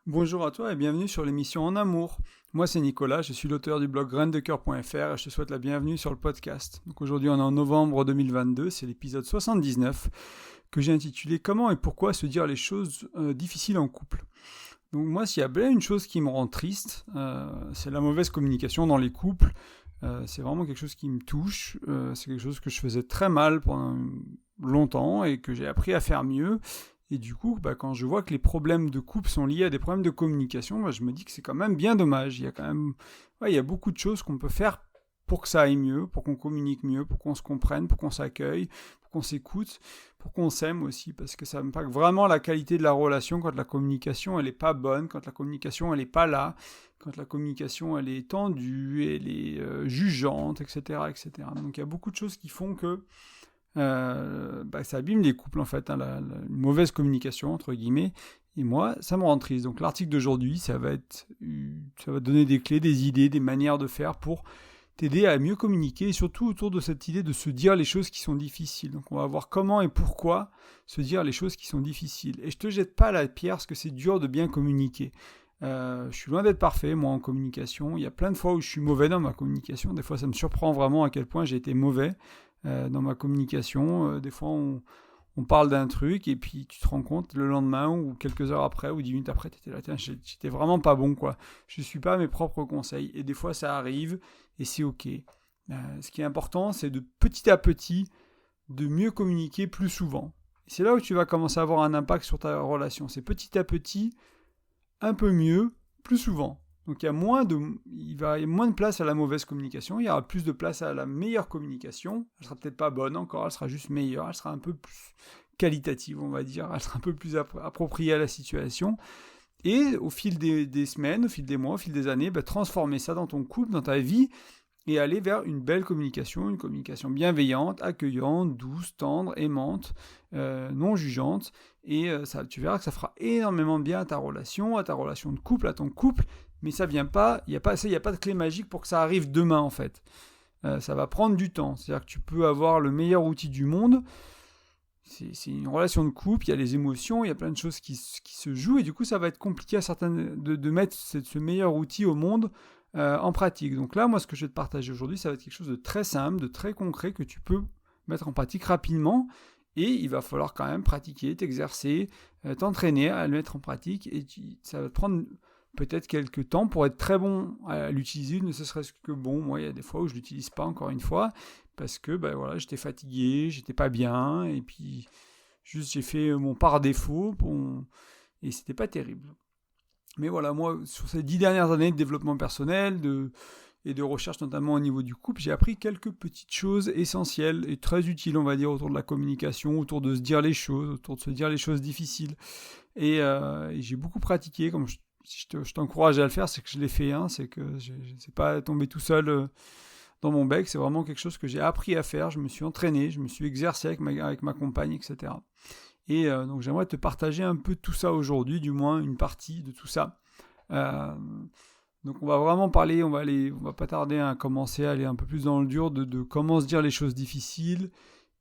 Bonjour à toi et bienvenue sur l'émission En Amour. Moi c'est Nicolas, je suis l'auteur du blog grainesdecoeur.fr et je te souhaite la bienvenue sur le podcast. Donc aujourd'hui on est en novembre 2022, c'est l'épisode 79 que j'ai intitulé Comment et pourquoi se dire les choses difficiles en couple. Donc moi s'il y a bien une chose qui me rend triste, c'est la mauvaise communication dans les couples. C'est vraiment quelque chose qui me touche, c'est quelque chose que je faisais très mal pendant longtemps et que j'ai appris à faire mieux. Et du coup, quand je vois que les problèmes de couple sont liés à des problèmes de communication, je me dis que c'est quand même bien dommage. Il y a quand même, il y a beaucoup de choses qu'on peut faire pour que ça aille mieux, pour qu'on communique mieux, pour qu'on se comprenne, pour qu'on s'accueille, pour qu'on s'écoute, pour qu'on s'aime aussi, parce que ça impacte vraiment la qualité de la relation quand la communication elle est pas bonne, quand la communication elle est pas là, quand la communication elle est tendue, elle est jugeante, etc., etc. Donc il y a beaucoup de choses qui font que ça abîme les couples en fait, la mauvaise communication entre guillemets. Et moi, ça me rend triste. Donc l'article d'aujourd'hui, ça va donner des clés, des idées, des manières de faire pour t'aider à mieux communiquer et surtout autour de cette idée de se dire les choses qui sont difficiles. Donc on va voir comment et pourquoi se dire les choses qui sont difficiles. Et je te jette pas la pierre parce que c'est dur de bien communiquer. Je suis loin d'être parfait, moi, en communication. Il y a plein de fois où je suis mauvais dans ma communication. Des fois, ça me surprend vraiment à quel point j'ai été mauvais dans ma communication. Des fois, on parle d'un truc et puis tu te rends compte le lendemain ou quelques heures après ou 10 minutes après, tu étais là, tiens, j'étais vraiment pas bon, quoi. Je ne suis pas à mes propres conseils. Et des fois, ça arrive et c'est OK. Ce qui est important, c'est de petit à petit, de mieux communiquer plus souvent. Et c'est là où tu vas commencer à avoir un impact sur ta relation. C'est petit à petit, un peu mieux, plus souvent. Donc il y a moins de place à la mauvaise communication, il y aura plus de place à la meilleure communication. Elle sera peut-être pas bonne encore, elle sera juste meilleure, elle sera un peu plus qualitative, on va dire, elle sera un peu plus appropriée à la situation. Et au fil des semaines, au fil des mois, au fil des années, transformer ça dans ton couple, dans ta vie, et aller vers une belle communication, une communication bienveillante, accueillante, douce, tendre, aimante, non jugeante. Et ça, tu verras que ça fera énormément de bien à ta relation de couple, à ton couple. Mais ça vient pas, il n'y a pas de clé magique pour que ça arrive demain en fait. Ça va prendre du temps. C'est-à-dire que tu peux avoir le meilleur outil du monde. C'est une relation de couple, il y a les émotions, il y a plein de choses qui se jouent. Et du coup, ça va être compliqué de mettre ce meilleur outil au monde en pratique. Donc là, moi, ce que je vais te partager aujourd'hui, ça va être quelque chose de très simple, de très concret que tu peux mettre en pratique rapidement. Et il va falloir quand même pratiquer, t'exercer, t'entraîner à le mettre en pratique. Et ça va te prendre peut-être quelques temps pour être très bon à l'utiliser, ne serait-ce que bon. Moi, il y a des fois où je ne l'utilise pas, encore une fois, parce que j'étais fatigué, j'étais pas bien, et puis juste j'ai fait mon par défaut, et c'était pas terrible. Mais voilà, moi, sur ces 10 dernières années de développement personnel et de recherche, notamment au niveau du couple, j'ai appris quelques petites choses essentielles et très utiles, on va dire, autour de la communication, autour de se dire les choses, autour de se dire les choses difficiles. Et j'ai beaucoup pratiqué, comme je t'encourage à le faire, c'est que je l'ai fait, c'est que je ne sais pas tomber tout seul dans mon bec, c'est vraiment quelque chose que j'ai appris à faire, je me suis entraîné, je me suis exercé avec ma compagne, etc. Et donc j'aimerais te partager un peu tout ça aujourd'hui, du moins une partie de tout ça. Donc on va vraiment parler, on va pas tarder à commencer à aller un peu plus dans le dur de comment se dire les choses difficiles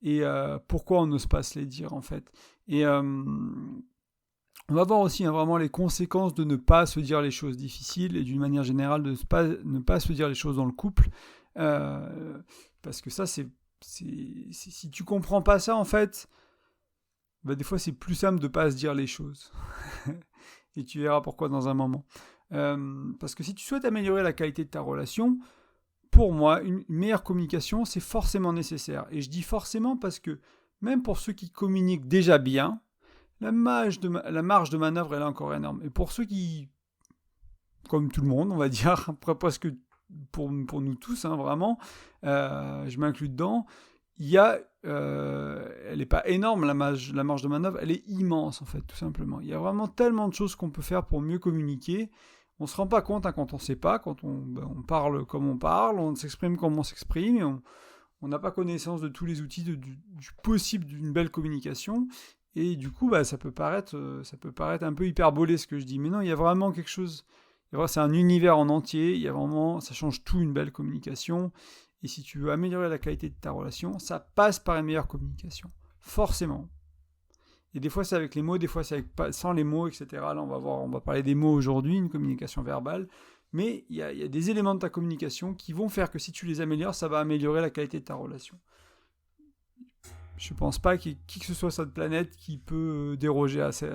et pourquoi on n'ose pas se les dire en fait. Et on va voir aussi vraiment les conséquences de ne pas se dire les choses difficiles et d'une manière générale de ne pas se dire les choses dans le couple. Parce que ça, si tu comprends pas ça, en fait, des fois c'est plus simple de pas se dire les choses. Et tu verras pourquoi dans un moment. Parce que si tu souhaites améliorer la qualité de ta relation, pour moi, une meilleure communication, c'est forcément nécessaire. Et je dis forcément parce que même pour ceux qui communiquent déjà bien, la marge de manœuvre est là encore énorme. Et pour ceux qui, comme tout le monde, on va dire, presque pour nous tous, vraiment, je m'inclus dedans, il y a, elle n'est pas énorme la marge de manœuvre, elle est immense en fait, tout simplement. Il y a vraiment tellement de choses qu'on peut faire pour mieux communiquer. On ne se rend pas compte quand on ne sait pas, quand on parle comme on parle, on s'exprime comme on s'exprime, et on n'a pas connaissance de tous les outils du possible d'une belle communication. Et du coup, ça peut paraître un peu hyperbolé ce que je dis, mais non, il y a vraiment quelque chose. C'est un univers en entier. Il y a vraiment, ça change tout, une belle communication. Et si tu veux améliorer la qualité de ta relation, ça passe par une meilleure communication, forcément. Et des fois, c'est avec les mots, des fois, c'est sans les mots, etc. Là, on va parler des mots aujourd'hui, une communication verbale. Mais il y a des éléments de ta communication qui vont faire que si tu les améliores, ça va améliorer la qualité de ta relation. Je ne pense pas qu'il y ait qui que ce soit sur cette planète qui peut déroger à ça.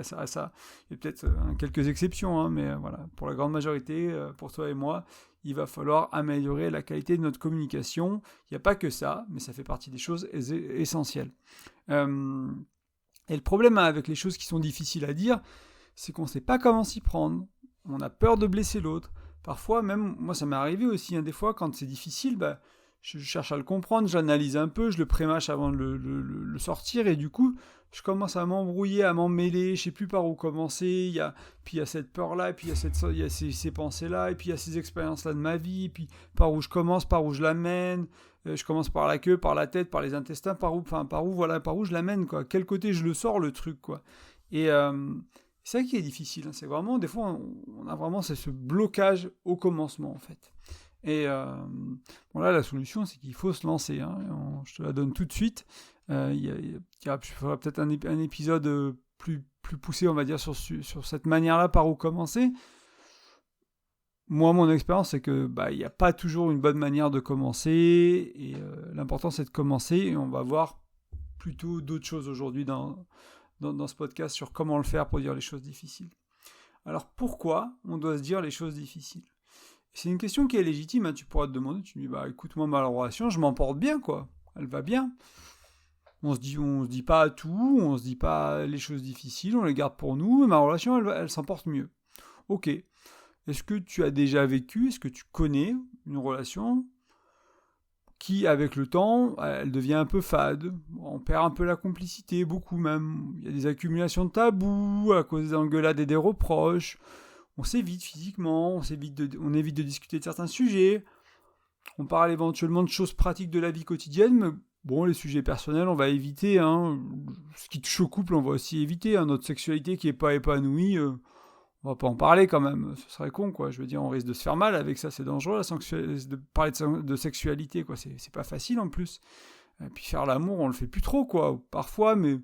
Il y a peut-être quelques exceptions, hein, mais voilà, pour la grande majorité, pour toi et moi, il va falloir améliorer la qualité de notre communication. Il n'y a pas que ça, mais ça fait partie des choses essentielles. Et le problème avec les choses qui sont difficiles à dire, c'est qu'on ne sait pas comment s'y prendre. On a peur de blesser l'autre. Parfois, même, moi ça m'est arrivé aussi, hein, des fois, quand c'est difficile, je cherche à le comprendre, j'analyse un peu, je le prémâche avant de le sortir, et du coup, je commence à m'embrouiller, à m'en mêler, je sais plus par où commencer, puis il y a cette peur-là, et puis il y a ces pensées-là, et puis il y a ces expériences-là de ma vie, et puis par où je commence, par où je l'amène, je commence par la queue, par la tête, par les intestins, par où je l'amène, quoi, quel côté je le sors, le truc, quoi. Et c'est ça qui est difficile, hein, c'est vraiment, des fois, on a vraiment ce blocage au commencement, en fait. Et là, la solution, c'est qu'il faut se lancer. Hein. Je te la donne tout de suite. Il faudra peut-être un épisode plus poussé, on va dire, sur cette manière-là, par où commencer. Moi, mon expérience, c'est que il n'y a pas toujours une bonne manière de commencer. Et l'important, c'est de commencer. Et on va voir plutôt d'autres choses aujourd'hui dans ce podcast sur comment le faire pour dire les choses difficiles. Alors, pourquoi on doit se dire les choses difficiles ? C'est une question qui est légitime, hein. Tu pourras te demander, tu dis, écoute, moi, ma relation, je m'en porte bien, quoi. Elle va bien. On se dit pas tout, on se dit pas les choses difficiles, on les garde pour nous, et ma relation, elle s'en porte mieux. Ok. Est-ce que tu as déjà vécu, est-ce que tu connais une relation qui, avec le temps, elle devient un peu fade, on perd un peu la complicité, beaucoup même. Il y a des accumulations de tabous à cause des engueulades et des reproches. On s'évite physiquement, on évite de discuter de certains sujets, on parle éventuellement de choses pratiques de la vie quotidienne, mais bon, les sujets personnels, on va éviter, hein. Ce qui touche au couple, on va aussi éviter, hein. Notre sexualité qui n'est pas épanouie, on va pas en parler quand même, ce serait con, quoi. Je veux dire, on risque de se faire mal avec ça, c'est dangereux, de parler de sexualité, quoi. C'est pas facile en plus. Et puis faire l'amour, on le fait plus trop, quoi, parfois, mais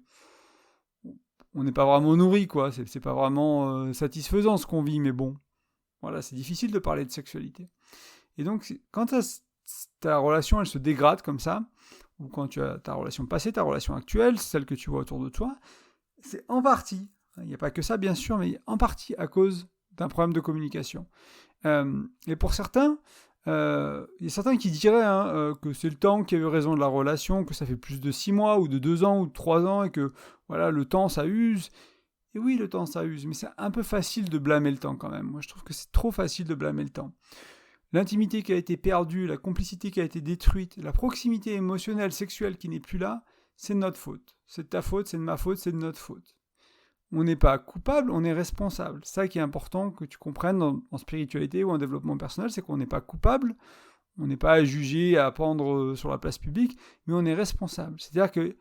on n'est pas vraiment nourri, quoi. C'est pas vraiment satisfaisant ce qu'on vit, mais bon. Voilà, c'est difficile de parler de sexualité. Et donc, quand ta relation, elle se dégrade comme ça, ou quand tu as ta relation passée, ta relation actuelle, celle que tu vois autour de toi, c'est en partie, il n'y a pas que ça bien sûr, mais en partie à cause d'un problème de communication. Et pour certains, il y a certains qui diraient que c'est le temps qui a eu raison de la relation, que ça fait plus de 6 mois, ou de 2 ans, ou de 3 ans, et que voilà, le temps ça use. Et oui, le temps ça use, mais c'est un peu facile de blâmer le temps quand même. Moi je trouve que c'est trop facile de blâmer le temps. L'intimité qui a été perdue, la complicité qui a été détruite, la proximité émotionnelle, sexuelle qui n'est plus là, c'est de notre faute. C'est de ta faute, c'est de ma faute, c'est de notre faute. On n'est pas coupable, on est responsable. C'est ça qui est important que tu comprennes en spiritualité ou en développement personnel, c'est qu'on n'est pas coupable, on n'est pas jugé à pendre sur la place publique, mais on est responsable. C'est-à-dire que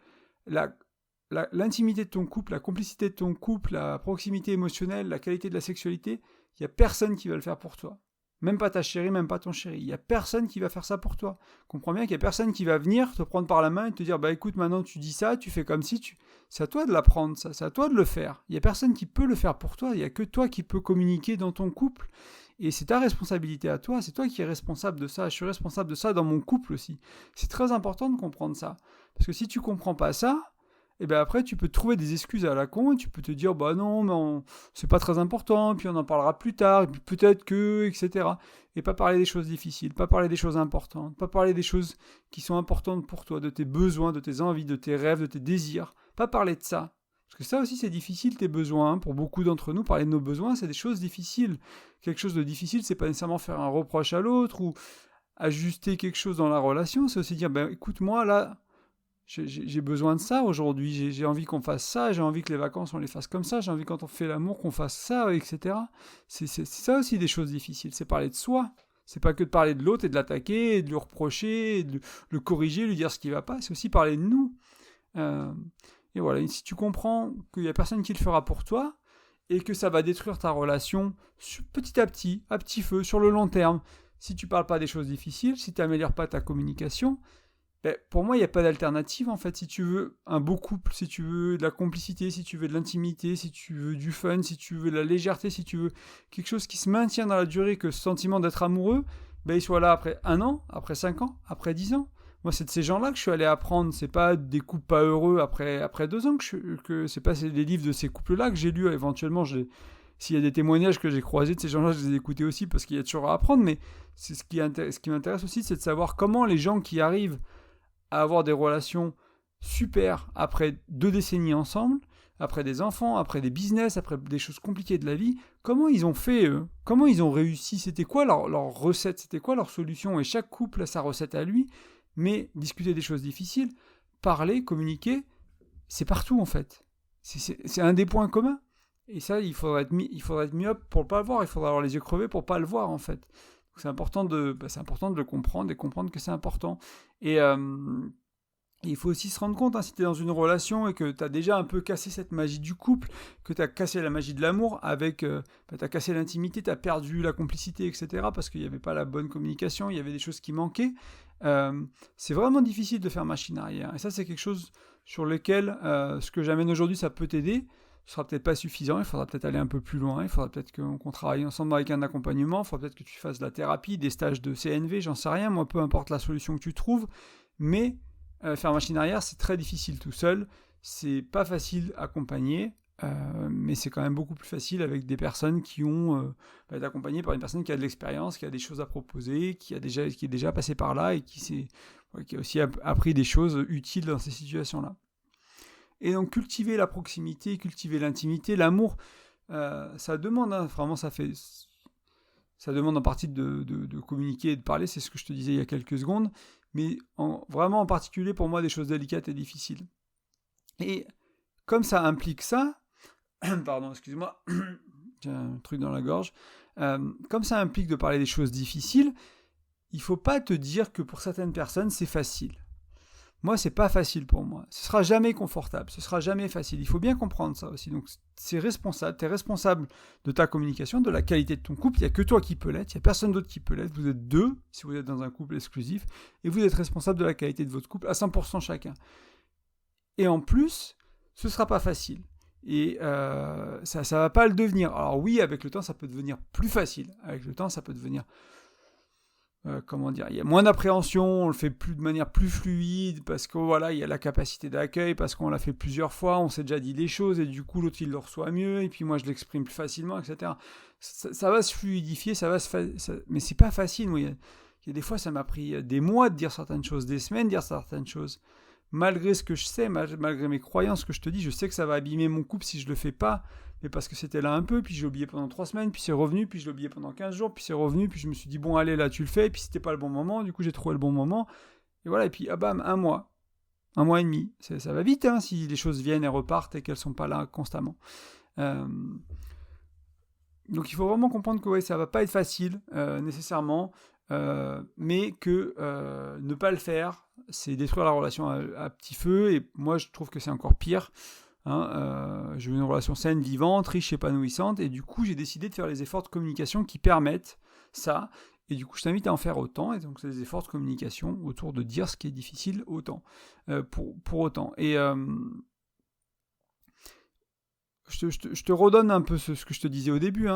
l'intimité de ton couple, la complicité de ton couple, la proximité émotionnelle, la qualité de la sexualité, il n'y a personne qui va le faire pour toi. Même pas ta chérie, même pas ton chéri. Il n'y a personne qui va faire ça pour toi. Comprends bien qu'il n'y a personne qui va venir te prendre par la main et te dire écoute, maintenant tu dis ça, tu fais comme si c'est à toi de l'apprendre, ça. C'est à toi de le faire. Il n'y a personne qui peut le faire pour toi. Il n'y a que toi qui peux communiquer dans ton couple. Et c'est ta responsabilité à toi. C'est toi qui es responsable de ça. Je suis responsable de ça dans mon couple aussi. C'est très important de comprendre ça. Parce que si tu ne comprends pas ça, et bien après tu peux trouver des excuses à la con et tu peux te dire non mais c'est pas très important, puis on en parlera plus tard, et puis peut-être que, etc. Et pas parler des choses difficiles, pas parler des choses importantes, pas parler des choses qui sont importantes pour toi, de tes besoins, de tes envies, de tes rêves, de tes désirs, pas parler de ça. Parce que ça aussi c'est difficile, tes besoins, hein. Pour beaucoup d'entre nous, parler de nos besoins c'est des choses difficiles. Quelque chose de difficile, c'est pas nécessairement faire un reproche à l'autre ou ajuster quelque chose dans la relation, c'est aussi dire écoute moi là, j'ai besoin de ça aujourd'hui, j'ai envie qu'on fasse ça, j'ai envie que les vacances on les fasse comme ça, j'ai envie quand on fait l'amour qu'on fasse ça, etc. C'est ça aussi des choses difficiles, c'est parler de soi. C'est pas que de parler de l'autre et de l'attaquer, et de lui reprocher, et de le corriger, lui dire ce qui va pas, c'est aussi parler de nous. Et voilà, et si tu comprends qu'il y a personne qui le fera pour toi, et que ça va détruire ta relation petit à petit feu, sur le long terme, si tu parles pas des choses difficiles, si tu n'améliores pas ta communication, Pour moi, il n'y a pas d'alternative, en fait. Si tu veux un beau couple, si tu veux de la complicité, si tu veux de l'intimité, si tu veux du fun, si tu veux de la légèreté, si tu veux quelque chose qui se maintient dans la durée, que ce sentiment d'être amoureux, il soit là après 1 an, après 5 ans, après 10 ans. Moi, c'est de ces gens-là que je suis allé apprendre. C'est pas des couples pas heureux après 2 ans c'est pas les livres de ces couples-là que j'ai lus. Éventuellement, s'il y a des témoignages que j'ai croisés de ces gens-là, je les ai écoutés aussi parce qu'il y a toujours à apprendre. Mais c'est ce qui m'intéresse aussi, c'est de savoir comment les gens qui arrivent à avoir des relations super après 2 décennies ensemble, après des enfants, après des business, après des choses compliquées de la vie, comment ils ont fait, eux ? Comment ils ont réussi ? C'était quoi leur recette ? C'était quoi leur solution ? Et chaque couple a sa recette à lui, mais discuter des choses difficiles, parler, communiquer, c'est partout en fait. C'est un des points communs. Et ça, il faudrait être myope pour ne pas le voir, il faudrait avoir les yeux crevés pour ne pas le voir en fait. Donc c'est important de le comprendre et comprendre que c'est important. Et il faut aussi se rendre compte, si tu es dans une relation et que tu as déjà un peu cassé cette magie du couple, que tu as cassé la magie de l'amour, tu as cassé l'intimité, tu as perdu la complicité, etc., parce qu'il n'y avait pas la bonne communication, il y avait des choses qui manquaient, c'est vraiment difficile de faire machine arrière. Et ça, c'est quelque chose sur lequel ce que j'amène aujourd'hui, ça peut t'aider. Ce sera peut-être pas suffisant, il faudra peut-être aller un peu plus loin, il faudra peut-être qu'on travaille ensemble avec un accompagnement, il faudra peut-être que tu fasses de la thérapie, des stages de CNV, j'en sais rien, moi, peu importe la solution que tu trouves, mais faire machine arrière, c'est très difficile tout seul, c'est pas facile à accompagner, mais c'est quand même beaucoup plus facile avec des personnes qui ont être accompagnées par une personne qui a de l'expérience, qui a des choses à proposer, qui est déjà passé par là et qui a aussi appris des choses utiles dans ces situations-là. Et donc cultiver la proximité, cultiver l'intimité, l'amour, ça demande, vraiment ça demande en partie de communiquer et de parler, c'est ce que je te disais il y a quelques secondes, mais vraiment en particulier pour moi des choses délicates et difficiles. Et comme ça implique ça, pardon, excuse-moi, j'ai un truc dans la gorge, comme ça implique de parler des choses difficiles, il ne faut pas te dire que pour certaines personnes c'est facile. Moi, c'est pas facile pour moi. Ce sera jamais confortable, ce sera jamais facile. Il faut bien comprendre ça aussi. Donc, t'es responsable de ta communication, de la qualité de ton couple. Il n'y a que toi qui peux l'être, il n'y a personne d'autre qui peut l'être. Vous êtes 2, si vous êtes dans un couple exclusif, et vous êtes responsable de la qualité de votre couple à 100% chacun. Et en plus, ce sera pas facile. Et ça va pas le devenir. Alors oui, avec le temps, ça peut devenir plus facile. Avec le temps, ça peut devenir... il y a moins d'appréhension, on le fait de manière plus fluide, parce que voilà, il y a la capacité d'accueil, parce qu'on l'a fait plusieurs fois, on s'est déjà dit des choses, et du coup l'autre il le reçoit mieux, et puis moi je l'exprime plus facilement, etc. Ça va se fluidifier, mais c'est pas facile. Moi, il y a des fois, ça m'a pris des mois de dire certaines choses, des semaines de dire certaines choses. Malgré ce que je sais, malgré mes croyances que je te dis, je sais que ça va abîmer mon couple si je le fais pas, mais parce que c'était là un peu, puis j'ai oublié pendant 3 semaines, puis c'est revenu, puis je l'ai oublié pendant 15 jours, puis c'est revenu, puis je me suis dit, bon, allez, là, tu le fais, et puis c'était pas le bon moment, du coup, j'ai trouvé le bon moment, et voilà, et puis, bam, 1 mois et demi, ça va vite, si les choses viennent et repartent, et qu'elles sont pas là constamment. Donc, il faut vraiment comprendre que, ça va pas être facile, nécessairement, mais que ne pas le faire, c'est détruire la relation à petit feu, et moi, je trouve que c'est encore pire. Je veux une relation saine, vivante, riche, épanouissante, et du coup j'ai décidé de faire les efforts de communication qui permettent ça, et du coup je t'invite à en faire autant, et donc c'est des efforts de communication autour de dire ce qui est difficile autant, pour autant. Et je te redonne un peu ce que je te disais au début,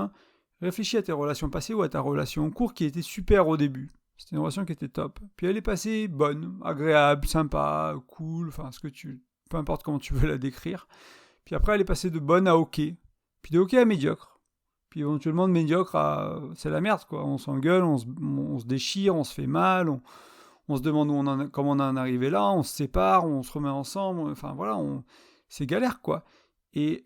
réfléchis à tes relations passées ou à ta relation en cours qui était super au début. C'était une relation qui était top, puis elle est passée bonne, agréable, sympa, cool, enfin peu importe comment tu veux la décrire. Puis après, elle est passée de bonne à ok. Puis de ok à médiocre. Puis éventuellement de médiocre à... c'est la merde, quoi. On s'engueule, on se déchire, on se fait mal, on se demande comment on en est arrivé là, on se sépare, on se remet ensemble, enfin voilà, c'est galère, quoi. Et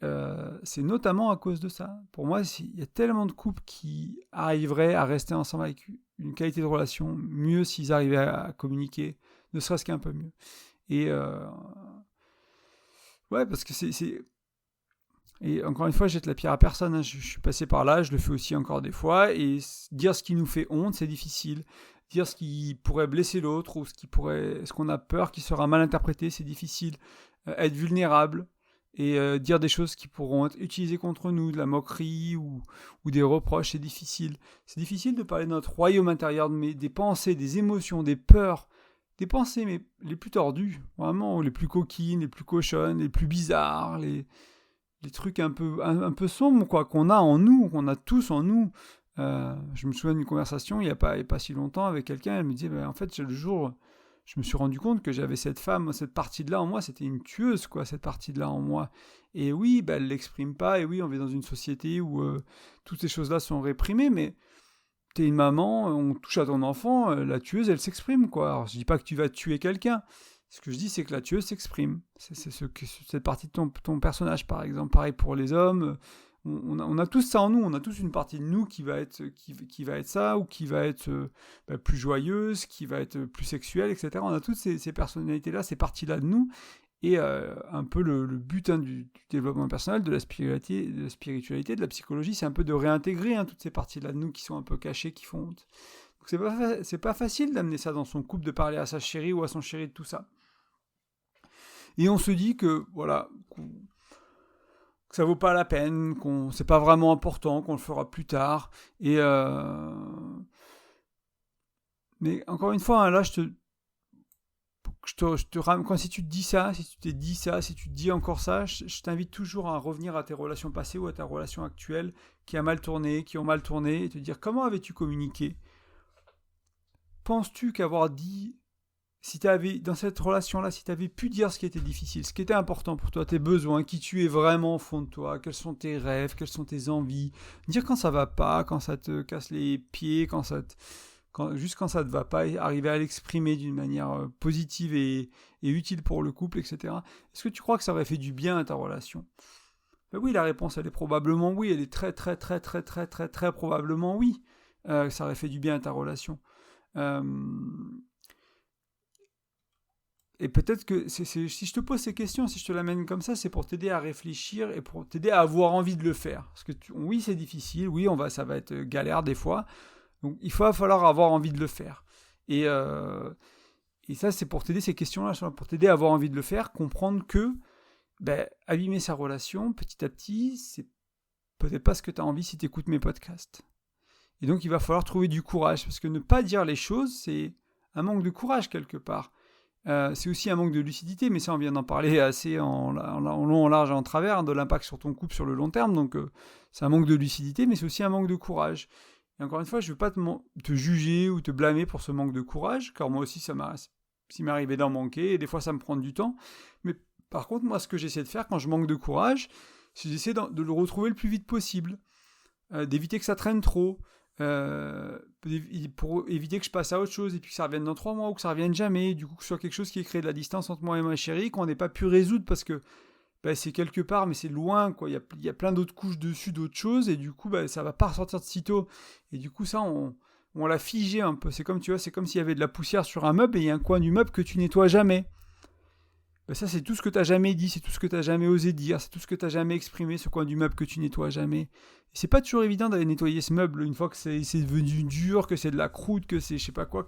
c'est notamment à cause de ça. Pour moi, il y a tellement de couples qui arriveraient à rester ensemble avec une qualité de relation mieux s'ils arrivaient à communiquer, ne serait-ce qu'un peu mieux. Et... ouais, parce que c'est... Et encore une fois, je jette la pierre à personne, je suis passé par là, je le fais aussi encore des fois, et dire ce qui nous fait honte, c'est difficile. Dire ce qui pourrait blesser l'autre, ou ce qu'on a peur qui sera mal interprété, c'est difficile. Être vulnérable, et dire des choses qui pourront être utilisées contre nous, de la moquerie, ou des reproches, c'est difficile. C'est difficile de parler de notre royaume intérieur, des pensées, des émotions, des peurs, des pensées mais les plus tordues, vraiment, les plus coquines, les plus cochonnes, les plus bizarres, les trucs un peu sombres, quoi, qu'on a en nous, qu'on a tous en nous. Je me souviens d'une conversation il y a pas si longtemps avec quelqu'un, elle me disait, en fait, le jour, je me suis rendu compte que j'avais cette partie-là en moi, c'était une tueuse, quoi, cette partie-là en moi. Et oui, elle l'exprime pas, et oui, on vit dans une société où toutes ces choses-là sont réprimées, mais t'es une maman, on touche à ton enfant, la tueuse, elle s'exprime, quoi. Alors, je dis pas que tu vas tuer quelqu'un. Ce que je dis, c'est que la tueuse s'exprime. C'est cette partie de ton personnage, par exemple. Pareil pour les hommes. On a tous ça en nous. On a tous une partie de nous qui va être ça, ou qui va être plus joyeuse, qui va être plus sexuelle, etc. On a toutes ces personnalités-là, ces parties-là de nous. Et un peu le but du développement personnel, de la spiritualité, de la psychologie, c'est un peu de réintégrer toutes ces parties-là de nous qui sont un peu cachées, qui font honte. Donc c'est pas facile d'amener ça dans son couple, de parler à sa chérie ou à son chéri de tout ça. Et on se dit que voilà, que ça vaut pas la peine, c'est pas vraiment important, qu'on le fera plus tard. Et mais encore une fois, là, si tu te dis ça, si tu t'es dit ça, si tu te dis encore ça, je t'invite toujours à revenir à tes relations passées ou à ta relation actuelle qui ont mal tourné, et te dire comment avais-tu communiqué. Penses-tu qu'avoir dit, dans cette relation-là, si tu avais pu dire ce qui était difficile, ce qui était important pour toi, tes besoins, qui tu es vraiment au fond de toi, quels sont tes rêves, quelles sont tes envies, dire quand ça va pas, quand ça te casse les pieds, quand ça te va pas, arriver à l'exprimer d'une manière positive et utile pour le couple, etc. Est-ce que tu crois que ça aurait fait du bien à ta relation ? Oui, la réponse, elle est probablement oui. Elle est très, très, très, très, très, très, très probablement oui. Ça aurait fait du bien à ta relation. Et peut-être que si je te pose ces questions, si je te l'amène comme ça, c'est pour t'aider à réfléchir et pour t'aider à avoir envie de le faire. Parce que oui, c'est difficile, oui, ça va être galère des fois. Donc il va falloir avoir envie de le faire. Et ça, c'est pour t'aider, ces questions-là, pour t'aider à avoir envie de le faire, comprendre que abîmer sa relation, petit à petit, c'est peut-être pas ce que tu as envie si tu écoutes mes podcasts. Et donc il va falloir trouver du courage, parce que ne pas dire les choses, c'est un manque de courage quelque part. C'est aussi un manque de lucidité, mais ça on vient d'en parler assez en long, en large et en travers, de l'impact sur ton couple sur le long terme. Donc c'est un manque de lucidité, mais c'est aussi un manque de courage. Et encore une fois, je ne veux pas te juger ou te blâmer pour ce manque de courage, car moi aussi, s'il m'arrivait d'en manquer, et des fois ça me prend du temps. Mais par contre, moi, ce que j'essaie de faire quand je manque de courage, c'est j'essaie de le retrouver le plus vite possible, d'éviter que ça traîne trop, pour éviter que je passe à autre chose, et puis que ça revienne dans 3 mois, ou que ça revienne jamais, du coup que ce soit quelque chose qui ait créé de la distance entre moi et ma chérie, qu'on n'ait pas pu résoudre, parce que c'est quelque part, mais c'est loin, quoi. Il y a plein d'autres couches dessus, d'autres choses, et du coup, ça va pas ressortir de sitôt. Et du coup, ça, on l'a figé un peu. C'est comme s'il y avait de la poussière sur un meuble, et il y a un coin du meuble que tu nettoies jamais. Ça, c'est tout ce que tu n'as jamais dit, c'est tout ce que tu n'as jamais osé dire, c'est tout ce que tu n'as jamais exprimé, ce coin du meuble que tu nettoies jamais. Et c'est pas toujours évident d'aller nettoyer ce meuble une fois que c'est devenu dur, que c'est de la croûte, que c'est je sais pas quoi,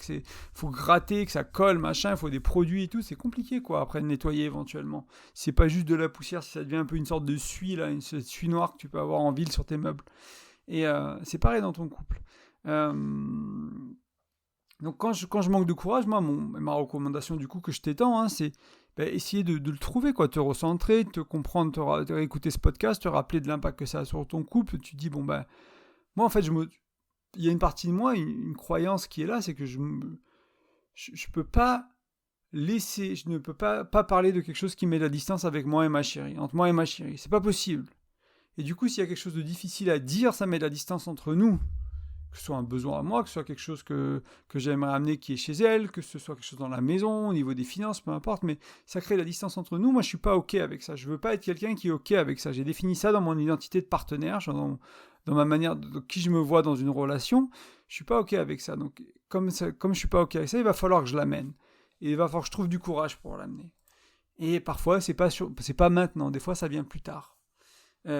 faut gratter, que ça colle, machin, il faut des produits et tout, c'est compliqué quoi après de nettoyer éventuellement. C'est pas juste de la poussière, si ça devient un peu une sorte de suie là, une suie noire que tu peux avoir en ville sur tes meubles. Et c'est pareil dans ton couple. Donc quand je manque de courage, moi ma recommandation du coup que je t'étends, c'est essayer de le trouver, quoi, te recentrer, te comprendre, te réécouter ce podcast, te rappeler de l'impact que ça a sur ton couple. Tu te dis, moi en fait, il y a une partie de moi, une croyance qui est là, c'est que je peux pas laisser, je ne peux pas parler de quelque chose qui met de la distance avec moi et ma chérie, entre moi et ma chérie. C'est pas possible. Et du coup, s'il y a quelque chose de difficile à dire, ça met de la distance entre nous. Que ce soit un besoin à moi, que ce soit quelque chose que j'aimerais amener qui est chez elle, que ce soit quelque chose dans la maison, au niveau des finances, peu importe, mais ça crée la distance entre nous. Moi, je suis pas OK avec ça. Je veux pas être quelqu'un qui est OK avec ça. J'ai défini ça dans mon identité de partenaire, dans ma manière de qui je me vois dans une relation. Je suis pas OK avec ça. Donc, comme je suis pas OK avec ça, il va falloir que je l'amène. Et il va falloir que je trouve du courage pour l'amener. Et parfois, c'est pas maintenant. Des fois, ça vient plus tard.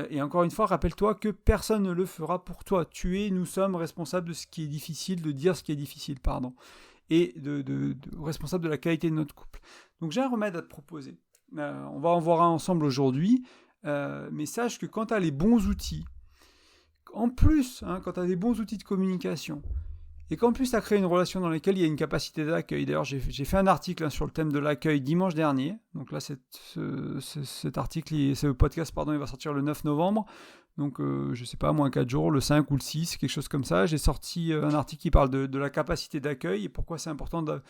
Et encore une fois, rappelle-toi que personne ne le fera pour toi. Nous sommes responsables de ce qui est difficile, de dire ce qui est difficile, et de responsable de la qualité de notre couple. Donc j'ai un remède à te proposer. On va en voir un ensemble aujourd'hui, mais sache que quand tu as les bons outils, en plus, quand tu as des bons outils de communication, et qu'en plus tu as créé une relation dans laquelle il y a une capacité d'accueil. D'ailleurs, j'ai fait un article sur le thème de l'accueil dimanche dernier. Donc là, cet article, ce podcast, pardon, il va sortir le 9 novembre. Donc, je sais pas, moins 4 jours, le 5 ou le 6, quelque chose comme ça. J'ai sorti un article qui parle de la capacité d'accueil et pourquoi c'est important de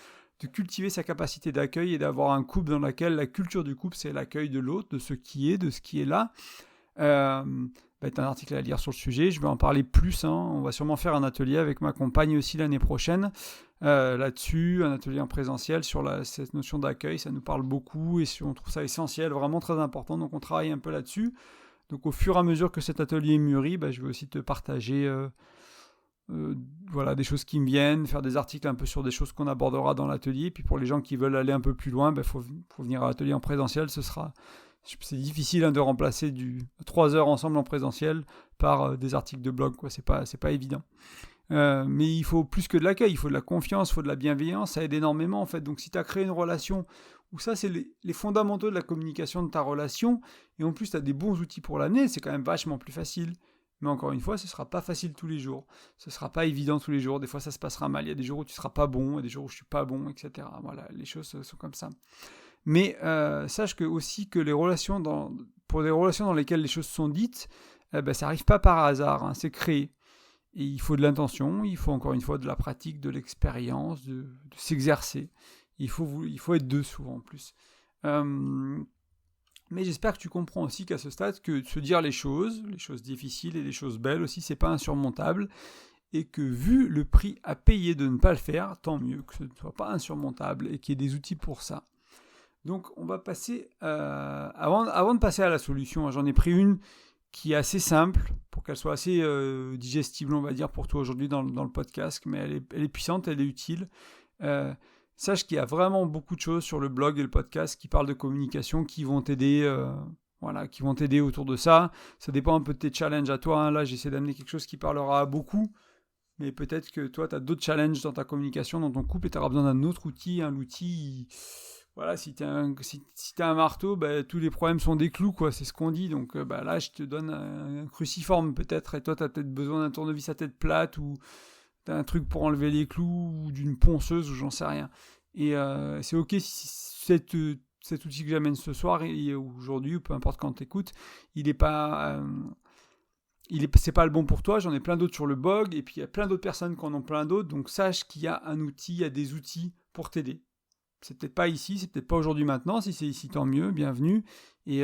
cultiver sa capacité d'accueil et d'avoir un couple dans lequel la culture du couple, c'est l'accueil de l'autre, de ce qui est là. C'est un article à lire sur le sujet, je vais en parler plus, on va sûrement faire un atelier avec ma compagne aussi l'année prochaine là-dessus, un atelier en présentiel sur cette notion d'accueil, ça nous parle beaucoup et on trouve ça essentiel, vraiment très important, donc on travaille un peu là-dessus. Donc au fur et à mesure que cet atelier mûrit, je vais aussi te partager des choses qui me viennent, faire des articles un peu sur des choses qu'on abordera dans l'atelier, puis pour les gens qui veulent aller un peu plus loin, faut venir à l'atelier en présentiel, c'est difficile de remplacer 3 heures ensemble en présentiel par des articles de blog, quoi. C'est pas évident. Mais il faut plus que de l'accueil, il faut de la confiance, il faut de la bienveillance, ça aide énormément en fait. Donc si tu as créé une relation où ça c'est les fondamentaux de la communication de ta relation, et en plus tu as des bons outils pour l'amener, c'est quand même vachement plus facile. Mais encore une fois, ce ne sera pas facile tous les jours, ce ne sera pas évident tous les jours, des fois ça se passera mal, il y a des jours où tu ne seras pas bon, il y a des jours où je ne suis pas bon, etc. Voilà, les choses sont comme ça. Mais sache aussi que pour des relations dans lesquelles les choses sont dites, ça n'arrive pas par hasard, c'est créé. Et il faut de l'intention, il faut encore une fois de la pratique, de l'expérience, de s'exercer. Il faut être deux souvent en plus. Mais j'espère que tu comprends aussi qu'à ce stade, que se dire les choses difficiles et les choses belles aussi, c'est pas insurmontable. Et que vu le prix à payer de ne pas le faire, tant mieux que ce ne soit pas insurmontable et qu'il y ait des outils pour ça. Donc on va passer, avant de passer à la solution, j'en ai pris une qui est assez simple, pour qu'elle soit assez digestible, on va dire, pour toi aujourd'hui dans le podcast, mais elle est puissante, elle est utile. Sache qu'il y a vraiment beaucoup de choses sur le blog et le podcast qui parlent de communication, qui vont t'aider, qui vont t'aider autour de ça. Ça dépend un peu de tes challenges à toi. Là, j'essaie d'amener quelque chose qui parlera à beaucoup, mais peut-être que toi, tu as d'autres challenges dans ta communication, dans ton couple, et tu auras besoin d'un autre outil. L'outil... Voilà, si tu as un marteau, tous les problèmes sont des clous, quoi, c'est ce qu'on dit. Donc là, je te donne un cruciforme peut-être, et toi, tu as peut-être besoin d'un tournevis à tête plate, ou tu as un truc pour enlever les clous, ou d'une ponceuse, ou j'en sais rien. Et c'est ok si cet outil que j'amène ce soir, ou aujourd'hui, ou peu importe quand tu écoutes, c'est pas le bon pour toi. J'en ai plein d'autres sur le blog, et puis il y a plein d'autres personnes qui en ont plein d'autres, donc sache qu'il y a un outil, il y a des outils pour t'aider. C'est peut-être pas ici, c'est peut-être pas aujourd'hui maintenant. Si c'est ici, tant mieux, bienvenue. Et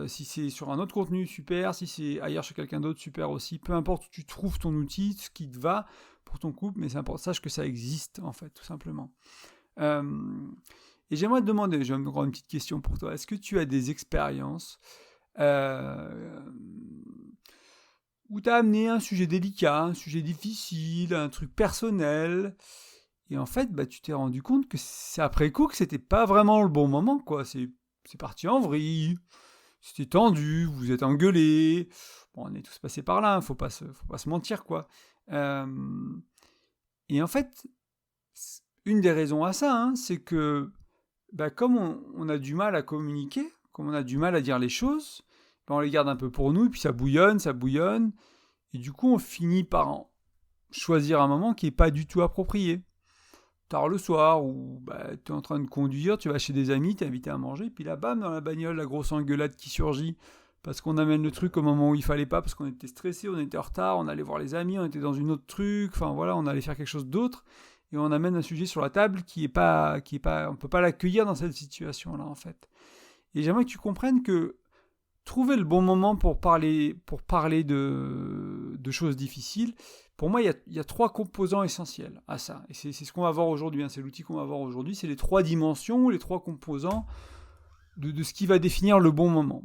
si c'est sur un autre contenu, super. Si c'est ailleurs chez quelqu'un d'autre, super aussi. Peu importe où tu trouves ton outil, ce qui te va pour ton couple, mais c'est important, sache que ça existe en fait, tout simplement. Et j'aimerais te demander, j'ai encore une petite question pour toi. Est-ce que tu as des expériences où tu as amené un sujet délicat, un sujet difficile, un truc personnel, et en fait, tu t'es rendu compte que c'est après coup que c'était pas vraiment le bon moment, quoi. C'est parti en vrille, c'était tendu, vous vous êtes engueulés. Bon, on est tous passés par là, faut pas se mentir, quoi. Et en fait, une des raisons à ça, c'est que comme on a du mal à communiquer, comme on a du mal à dire les choses, on les garde un peu pour nous, et puis ça bouillonne, et du coup on finit par choisir un moment qui n'est pas du tout approprié. Tard le soir, où tu es en train de conduire, tu vas chez des amis, tu es invité à manger, puis là, bam, dans la bagnole, la grosse engueulade qui surgit, parce qu'on amène le truc au moment où il fallait pas, parce qu'on était stressé, on était en retard, on allait voir les amis, on était dans une autre truc, on allait faire quelque chose d'autre, et on amène un sujet sur la table qui est pas, on peut pas l'accueillir dans cette situation-là, en fait. Et j'aimerais que tu comprennes que trouver le bon moment pour parler de choses difficiles, pour moi, il y a 3 composants essentiels à ça. Et c'est ce qu'on va voir aujourd'hui, c'est l'outil qu'on va voir aujourd'hui, c'est les 3 dimensions, les 3 composants de ce qui va définir le bon moment.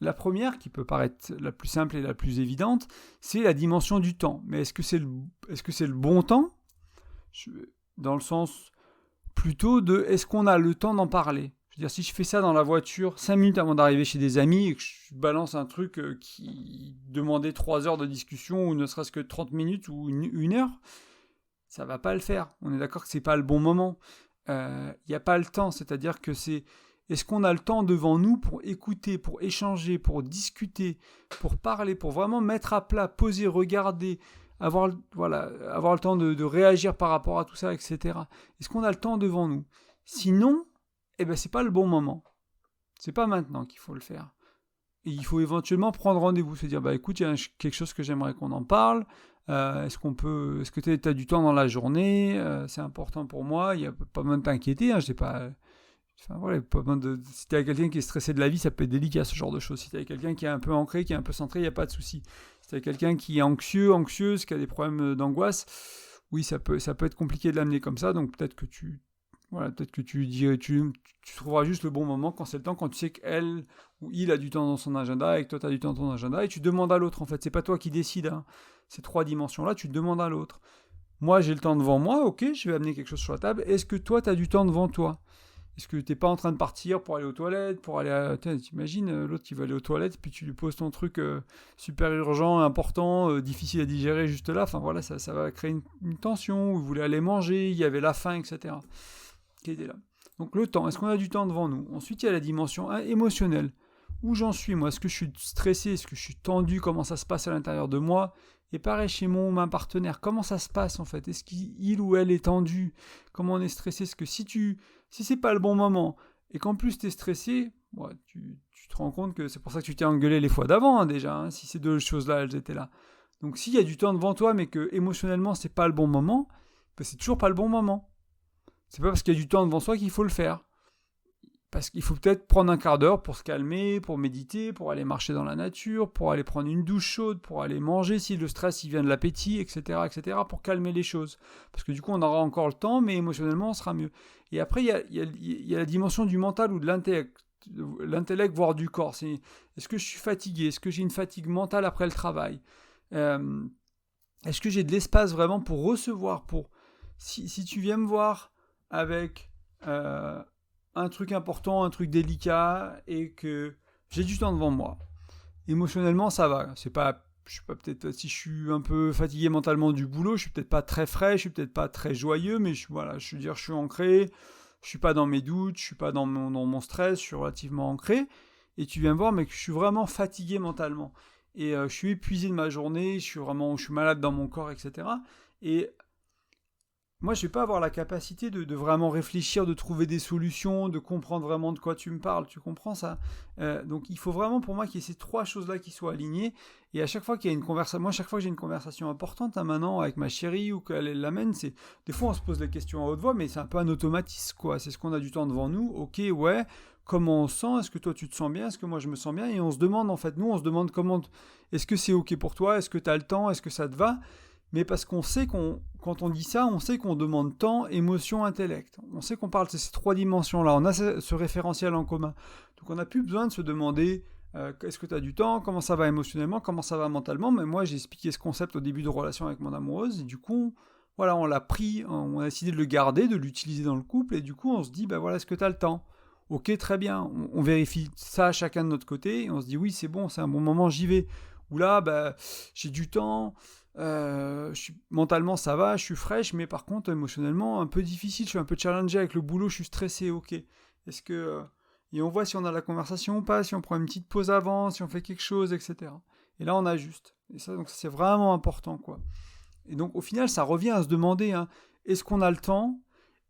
La première, qui peut paraître la plus simple et la plus évidente, c'est la dimension du temps. Mais est-ce que c'est le bon temps ? Dans le sens plutôt de est-ce qu'on a le temps d'en parler ? Je veux dire, si je fais ça dans la voiture 5 minutes avant d'arriver chez des amis et que je balance un truc qui demandait 3 heures de discussion ou ne serait-ce que 30 minutes ou une heure, ça va pas le faire. On est d'accord que c'est pas le bon moment. Il n'y a pas le temps, c'est-à-dire que est-ce qu'on a le temps devant nous pour écouter, pour échanger, pour discuter, pour parler, pour vraiment mettre à plat, poser, regarder, avoir le temps de réagir par rapport à tout ça, etc. Est-ce qu'on a le temps devant nous? Sinon, c'est pas le bon moment. C'est pas maintenant qu'il faut le faire. Et il faut éventuellement prendre rendez-vous, se dire, écoute, il y a quelque chose que j'aimerais qu'on en parle. Est-ce que tu as du temps dans la journée? C'est important pour moi. Il n'y a pas besoin de t'inquiéter. Hein, je sais pas. Enfin, voilà, pas besoin de. Si tu as quelqu'un qui est stressé de la vie, ça peut être délicat, ce genre de choses. Si tu as quelqu'un qui est un peu ancré, qui est un peu centré, il n'y a pas de souci. Si tu as quelqu'un qui est anxieuse, qui a des problèmes d'angoisse, oui, ça peut être compliqué de l'amener comme ça. Donc peut-être que tu trouveras juste le bon moment quand c'est le temps, quand tu sais qu'elle ou il a du temps dans son agenda et que toi tu as du temps dans ton agenda, et tu demandes à l'autre en fait. C'est pas toi qui décides. Hein. Ces 3 dimensions-là, tu demandes à l'autre. Moi, j'ai le temps devant moi, ok, je vais amener quelque chose sur la table. Est-ce que toi, tu as du temps devant toi? Est-ce que t'es pas en train de partir pour aller aux toilettes, pour aller à... T'imagines l'autre qui va aller aux toilettes, puis tu lui poses ton truc super urgent, important, difficile à digérer juste là. Enfin voilà, ça va créer une tension, où il voulait aller manger, il y avait la faim, etc. Qui était là. Donc le temps, est-ce qu'on a du temps devant nous? Ensuite, il y a la dimension émotionnelle. Où j'en suis, moi? Est-ce que je suis stressé? Est-ce que je suis tendu? Comment ça se passe à l'intérieur de moi? Et pareil chez ma partenaire, comment ça se passe en fait? Est-ce qu'il ou elle est tendu? Comment on est stressé? Est-ce que si c'est pas le bon moment, et qu'en plus tu es stressé, tu te rends compte que c'est pour ça que tu t'es engueulé les fois d'avant déjà, hein, si ces 2 choses-là, elles étaient là. Donc s'il y a du temps devant toi, mais que émotionnellement c'est pas le bon moment, c'est toujours pas le bon moment. C'est pas parce qu'il y a du temps devant soi qu'il faut le faire. Parce qu'il faut peut-être prendre un quart d'heure pour se calmer, pour méditer, pour aller marcher dans la nature, pour aller prendre une douche chaude, pour aller manger si le stress il vient de l'appétit, etc., etc., pour calmer les choses. Parce que du coup, on aura encore le temps, mais émotionnellement, on sera mieux. Et après, il y a la dimension du mental ou de l'intellect, voire du corps. Est-ce que je suis fatigué? Est-ce que j'ai une fatigue mentale après le travail? Est-ce que j'ai de l'espace vraiment pour recevoir? Si tu viens me voir avec... un truc important, un truc délicat, et que j'ai du temps devant moi. Émotionnellement, ça va. Je sais pas, peut-être si je suis un peu fatigué mentalement du boulot, je suis peut-être pas très frais, je suis peut-être pas très joyeux, mais je suis ancré, je suis pas dans mes doutes, je suis pas dans mon stress, je suis relativement ancré. Et tu viens me voir, mais que je suis vraiment fatigué mentalement. Et je suis épuisé de ma journée, je suis malade dans mon corps, etc. Et moi, je ne vais pas avoir la capacité de vraiment réfléchir, de trouver des solutions, de comprendre vraiment de quoi tu me parles. Tu comprends ça? Donc, il faut vraiment pour moi qu'il y ait ces 3 choses-là qui soient alignées. Et à chaque fois qu'il y a une conversation, moi, chaque fois que j'ai une conversation importante, maintenant, avec ma chérie ou qu'elle l'amène, des fois, on se pose des questions à haute voix, mais c'est un peu un automatisme, quoi. C'est ce qu'on a du temps devant nous. Ok, ouais. Comment on se sent? Est-ce que toi, tu te sens bien? Est-ce que moi, je me sens bien? Et on se demande, en fait, on se demande est-ce que c'est ok pour toi? Est-ce que tu as le temps? Est-ce que ça te va? Mais parce qu'on sait quand on dit ça, on sait qu'on demande temps, émotion, intellect. On sait qu'on parle de ces 3 dimensions-là. On a ce référentiel en commun. Donc on n'a plus besoin de se demander est-ce que tu as du temps, comment ça va émotionnellement, comment ça va mentalement. Mais moi, j'ai expliqué ce concept au début de relation avec mon amoureuse. Et du coup, voilà, on l'a pris, on a décidé de le garder, de l'utiliser dans le couple. Et du coup, on se dit, est-ce que tu as le temps? Ok, très bien. On vérifie ça chacun de notre côté. Et on se dit, oui, c'est bon, c'est un bon moment, j'y vais. Ou là, j'ai du temps. Mentalement ça va, je suis fraîche, mais par contre émotionnellement un peu difficile, je suis un peu challengé avec le boulot, je suis stressé, ok. Est-ce que... et on voit si on a la conversation ou pas, si on prend une petite pause avant, si on fait quelque chose, etc. Et là on ajuste. Et ça, donc c'est vraiment important, quoi. Et donc au final ça revient à se demander, est-ce qu'on a le temps?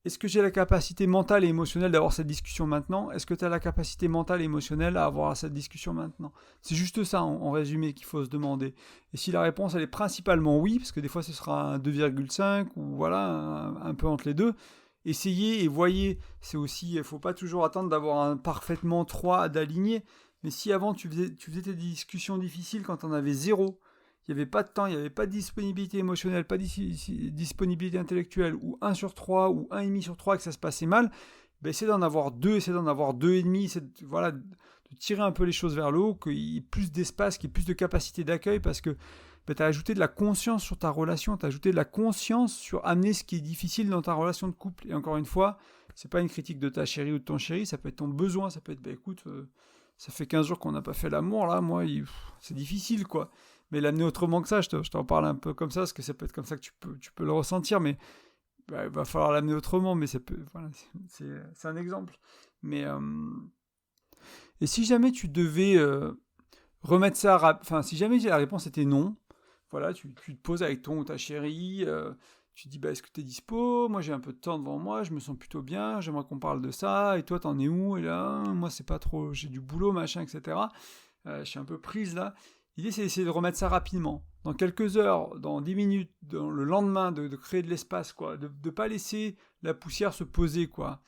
Est-ce que j'ai la capacité mentale et émotionnelle d'avoir cette discussion maintenant? Est-ce que tu as la capacité mentale et émotionnelle à avoir cette discussion maintenant? C'est juste ça, en résumé, qu'il faut se demander. Et si la réponse, elle est principalement oui, parce que des fois, ce sera un 2,5 ou voilà, un peu entre les deux, essayez et voyez. C'est aussi, il ne faut pas toujours attendre d'avoir un parfaitement 3 d'aligner. Mais si avant, tu faisais tes discussions difficiles quand on avait 0, il n'y avait pas de temps, il n'y avait pas de disponibilité émotionnelle, pas de disponibilité intellectuelle, ou 1 sur 3, ou 1,5 sur 3, que ça se passait mal, essaie d'en avoir 2, essaie d'en avoir 2,5, voilà, de tirer un peu les choses vers le haut, qu'il y ait plus d'espace, qu'il y ait plus de capacité d'accueil, parce que tu as ajouté de la conscience sur ta relation, tu as ajouté de la conscience sur amener ce qui est difficile dans ta relation de couple. Et encore une fois, c'est pas une critique de ta chérie ou de ton chéri, ça peut être ton besoin, ça peut être, écoute, ça fait 15 jours qu'on n'a pas fait l'amour, là, moi, c'est difficile, quoi. Mais l'amener autrement que ça, je t'en parle un peu comme ça, parce que ça peut être comme ça que tu peux le ressentir, mais il va falloir l'amener autrement, mais c'est un exemple. Mais, et si jamais tu devais remettre ça, si jamais la réponse était non, voilà, tu te poses avec ton ou ta chérie, tu te dis, est-ce que tu es dispo? Moi, j'ai un peu de temps devant moi, je me sens plutôt bien, j'aimerais qu'on parle de ça, et toi, t'en es où? Et là, moi, c'est pas trop, j'ai du boulot, machin, etc. Je suis un peu prise là. L'idée, c'est d'essayer de remettre ça rapidement. Dans quelques heures, dans 10 minutes, dans le lendemain, de créer de l'espace, quoi. De ne pas laisser la poussière se poser, quoi.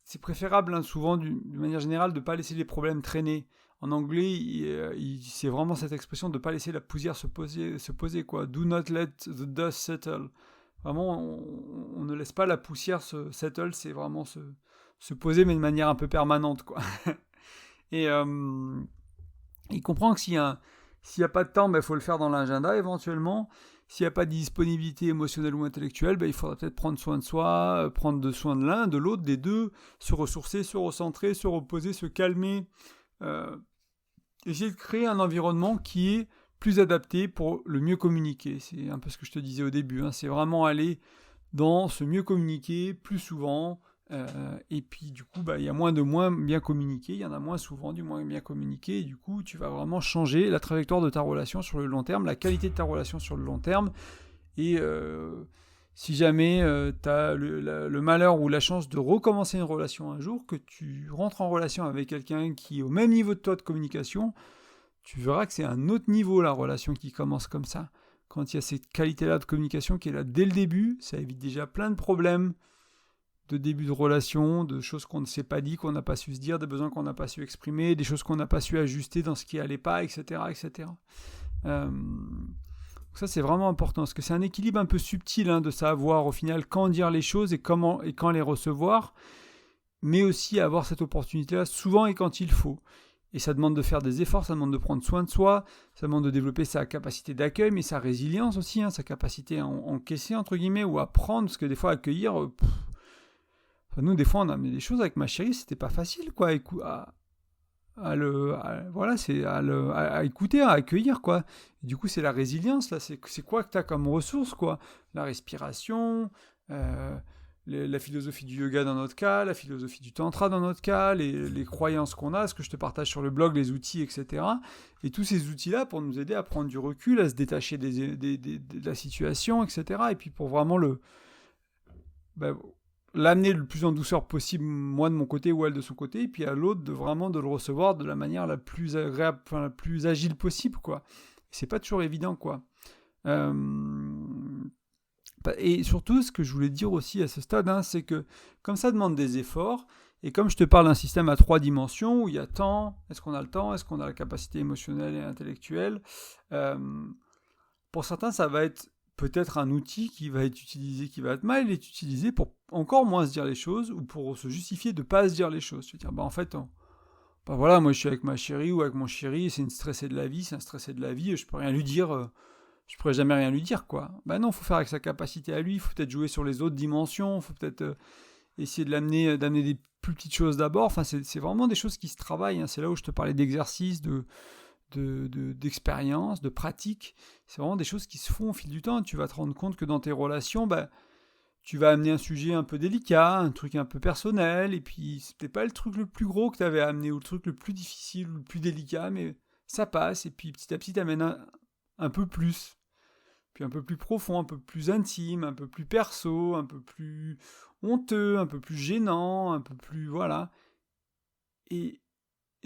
C'est préférable, hein, souvent, de manière générale, de ne pas laisser les problèmes traîner. En anglais, c'est vraiment cette expression de ne pas laisser la poussière se poser, quoi. Do not let the dust settle. Vraiment, on ne laisse pas la poussière se settle, c'est vraiment se poser, mais de manière un peu permanente, quoi. Et il comprend que s'il y a pas de temps, il faut le faire dans l'agenda éventuellement. S'il n'y a pas de disponibilité émotionnelle ou intellectuelle, il faudra peut-être prendre soin de soi, prendre soin de l'un, de l'autre, des deux, se ressourcer, se recentrer, se reposer, se calmer. Essayer de créer un environnement qui est plus adapté pour le mieux communiquer. C'est un peu ce que je te disais au début. C'est vraiment aller dans ce mieux communiquer plus souvent. Et puis du coup, il y a moins bien communiqué, il y en a moins souvent du moins bien communiqué, et du coup, tu vas vraiment changer la trajectoire de ta relation sur le long terme, la qualité de ta relation sur le long terme. Et si jamais tu as le malheur ou la chance de recommencer une relation un jour, que tu rentres en relation avec quelqu'un qui est au même niveau de toi de communication, tu verras que c'est un autre niveau la relation qui commence comme ça. Quand il y a cette qualité-là de communication qui est là dès le début, ça évite déjà plein de problèmes de début de relation, de choses qu'on ne s'est pas dit, qu'on n'a pas su se dire, des besoins qu'on n'a pas su exprimer, des choses qu'on n'a pas su ajuster dans ce qui allait pas, etc. etc. Ça, c'est vraiment important, parce que c'est un équilibre un peu subtil de savoir au final quand dire les choses et comment et quand les recevoir, mais aussi avoir cette opportunité-là souvent et quand il faut. Et ça demande de faire des efforts, ça demande de prendre soin de soi, ça demande de développer sa capacité d'accueil, mais sa résilience aussi, sa capacité à encaisser, entre guillemets, ou à prendre, parce que des fois, accueillir... nous, des fois, on a mis des choses avec ma chérie, c'était pas facile, quoi, à écouter, à accueillir, quoi. Et du coup, c'est la résilience, là, c'est quoi que tu as comme ressource, quoi. La respiration, la philosophie du yoga dans notre cas, la philosophie du tantra dans notre cas, les croyances qu'on a, ce que je te partage sur le blog, les outils, etc. Et tous ces outils-là pour nous aider à prendre du recul, à se détacher de la situation, etc. Et puis pour vraiment l'amener le plus en douceur possible, moi de mon côté ou elle de son côté, et puis à l'autre de le recevoir de la manière la plus agréable, la plus agile possible, quoi. C'est pas toujours évident, quoi. Et surtout, ce que je voulais dire aussi à ce stade, c'est que comme ça demande des efforts, et comme je te parle d'un système à 3 dimensions, où il y a temps, est-ce qu'on a le temps, est-ce qu'on a la capacité émotionnelle et intellectuelle, pour certains, ça va être peut-être un outil qui va être mal utilisé pour encore moins se dire les choses ou pour se justifier de ne pas se dire les choses. Tu vas dire, en fait, voilà, moi je suis avec ma chérie ou avec mon chéri, c'est une stressée de la vie, c'est un stressé de la vie, je peux rien lui dire, je pourrais jamais rien lui dire, quoi. Non, il faut faire avec sa capacité à lui, il faut peut-être jouer sur les autres dimensions, il faut peut-être essayer d'amener des plus petites choses d'abord. Enfin, c'est vraiment des choses qui se travaillent, c'est là où je te parlais d'exercice, d'expérience, de pratique. C'est vraiment des choses qui se font au fil du temps. Tu vas te rendre compte que dans tes relations, tu vas amener un sujet un peu délicat, un truc un peu personnel, et puis c'était pas le truc le plus gros que tu avais amené, ou le truc le plus difficile, ou le plus délicat, mais ça passe, et puis petit à petit t'amènes un peu plus, puis un peu plus profond, un peu plus intime, un peu plus perso, un peu plus honteux, un peu plus gênant, un peu plus... voilà. Et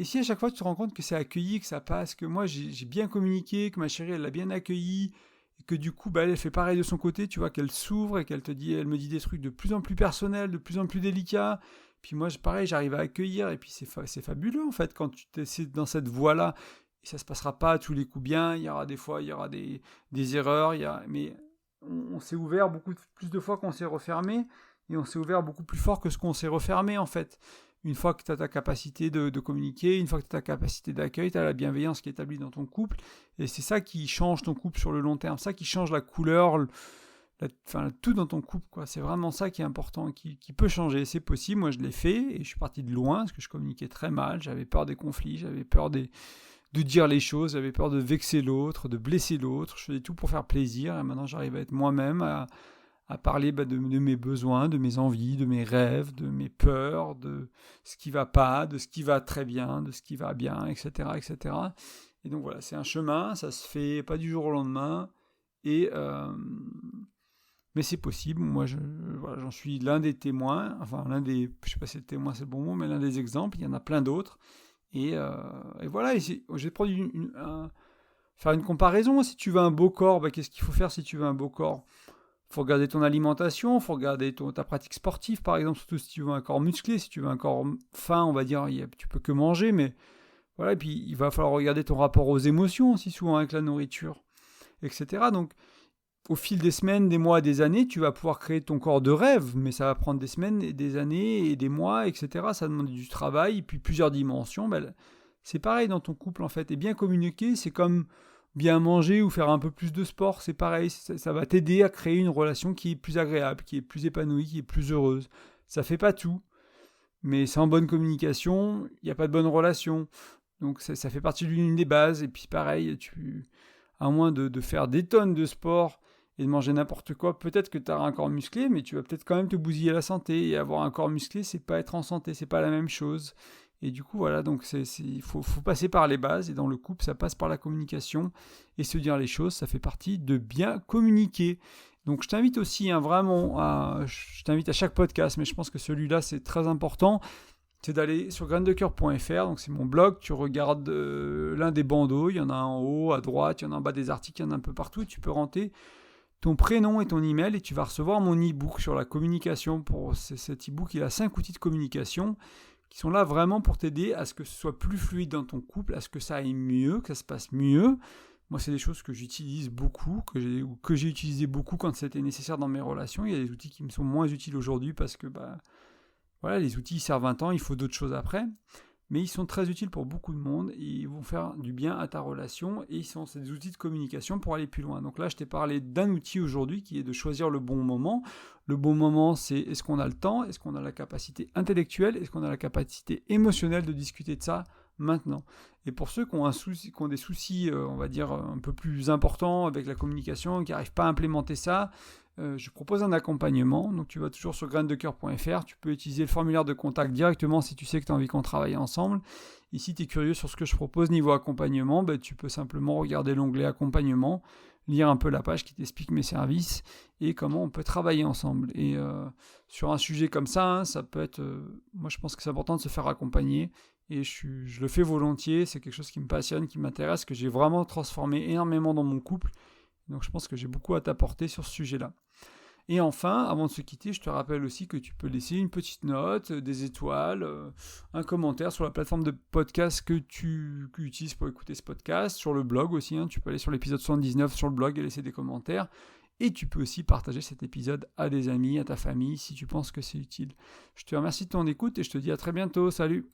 si à chaque fois tu te rends compte que c'est accueilli, que ça passe, que moi j'ai bien communiqué, que ma chérie elle l'a bien accueilli, et que du coup elle fait pareil de son côté, tu vois, qu'elle s'ouvre et qu'elle elle me dit des trucs de plus en plus personnels, de plus en plus délicats, puis moi pareil j'arrive à accueillir, et puis c'est fabuleux en fait quand tu t'essaies dans cette voie-là, et ça se passera pas à tous les coups bien, il y aura des fois, il y aura des erreurs, mais on s'est ouvert beaucoup plus de fois qu'on s'est refermé, et on s'est ouvert beaucoup plus fort que ce qu'on s'est refermé en fait. Une fois que tu as ta capacité de communiquer, une fois que tu as ta capacité d'accueil, tu as la bienveillance qui est établie dans ton couple. Et c'est ça qui change ton couple sur le long terme. Ça qui change la couleur, tout dans ton couple, quoi. C'est vraiment ça qui est important, qui peut changer. C'est possible. Moi, je l'ai fait et je suis parti de loin parce que je communiquais très mal. J'avais peur des conflits, j'avais peur de dire les choses, j'avais peur de vexer l'autre, de blesser l'autre. Je faisais tout pour faire plaisir. Et maintenant, j'arrive à être moi-même, à parler de mes besoins, de mes envies, de mes rêves, de mes peurs, de ce qui va pas, de ce qui va très bien, de ce qui va bien, etc. etc. Et donc voilà, c'est un chemin, ça se fait pas du jour au lendemain, et mais c'est possible. Moi, voilà, j'en suis l'un des témoins, enfin je sais pas si le témoin c'est le bon mot, mais l'un des exemples. Il y en a plein d'autres. Et voilà, je vais prendre faire une comparaison. Si tu veux un beau corps, qu'est-ce qu'il faut faire si tu veux un beau corps? Il faut regarder ton alimentation, il faut regarder ta pratique sportive, par exemple, surtout si tu veux un corps musclé. Si tu veux un corps fin, on va dire, tu peux que manger, mais voilà. Et puis, il va falloir regarder ton rapport aux émotions aussi souvent avec la nourriture, etc. Donc, au fil des semaines, des mois, des années, tu vas pouvoir créer ton corps de rêve, mais ça va prendre des semaines, et des années, et des mois, etc. Ça demande du travail, et puis plusieurs dimensions. C'est pareil dans ton couple, en fait. Et bien communiquer, c'est comme bien manger ou faire un peu plus de sport, c'est pareil. Ça va t'aider à créer une relation qui est plus agréable, qui est plus épanouie, qui est plus heureuse. Ça fait pas tout, mais sans bonne communication, il n'y a pas de bonne relation. Donc ça fait partie de l'une des bases. Et puis pareil, à moins de faire des tonnes de sport et de manger n'importe quoi, peut-être que tu auras un corps musclé, mais tu vas peut-être quand même te bousiller la santé. Et avoir un corps musclé, c'est pas être en santé, c'est pas la même chose. Et du coup, voilà, donc il faut passer par les bases. Et dans le couple, ça passe par la communication. Et se dire les choses, ça fait partie de bien communiquer. Donc je t'invite aussi, je t'invite à chaque podcast, mais je pense que celui-là, c'est très important, c'est d'aller sur graindecoeur.fr, donc c'est mon blog, tu regardes l'un des bandeaux, il y en a un en haut, à droite, il y en a en bas des articles, il y en a un peu partout, tu peux rentrer ton prénom et ton email et tu vas recevoir mon e-book sur la communication. Cet e-book, il a 5 outils de communication qui sont là vraiment pour t'aider à ce que ce soit plus fluide dans ton couple, à ce que ça aille mieux, que ça se passe mieux. Moi, c'est des choses que j'utilise beaucoup, que j'ai utilisé beaucoup quand c'était nécessaire dans mes relations. Il y a des outils qui me sont moins utiles aujourd'hui parce que voilà, les outils servent un temps, il faut d'autres choses après. Mais ils sont très utiles pour beaucoup de monde, et ils vont faire du bien à ta relation, et c'est des outils de communication pour aller plus loin. Donc là, je t'ai parlé d'un outil aujourd'hui qui est de choisir le bon moment. Le bon moment, c'est est-ce qu'on a le temps, est-ce qu'on a la capacité intellectuelle, est-ce qu'on a la capacité émotionnelle de discuter de ça maintenant. Et pour ceux qui ont des soucis, on va dire, un peu plus importants avec la communication, qui n'arrivent pas à implémenter ça, je propose un accompagnement. Donc tu vas toujours sur graindecoeur.fr, tu peux utiliser le formulaire de contact directement si tu sais que tu as envie qu'on travaille ensemble. Et si tu es curieux sur ce que je propose niveau accompagnement, tu peux simplement regarder l'onglet accompagnement, lire un peu la page qui t'explique mes services et comment on peut travailler ensemble. Et sur un sujet comme ça, ça peut être... moi je pense que c'est important de se faire accompagner, et je le fais volontiers. C'est quelque chose qui me passionne, qui m'intéresse, que j'ai vraiment transformé énormément dans mon couple. Donc je pense que j'ai beaucoup à t'apporter sur ce sujet-là. Et enfin, avant de se quitter, je te rappelle aussi que tu peux laisser une petite note, des étoiles, un commentaire sur la plateforme de podcast que tu utilises pour écouter ce podcast, sur le blog aussi, tu peux aller sur l'épisode 79 sur le blog et laisser des commentaires. Et tu peux aussi partager cet épisode à des amis, à ta famille, si tu penses que c'est utile. Je te remercie de ton écoute et je te dis à très bientôt. Salut!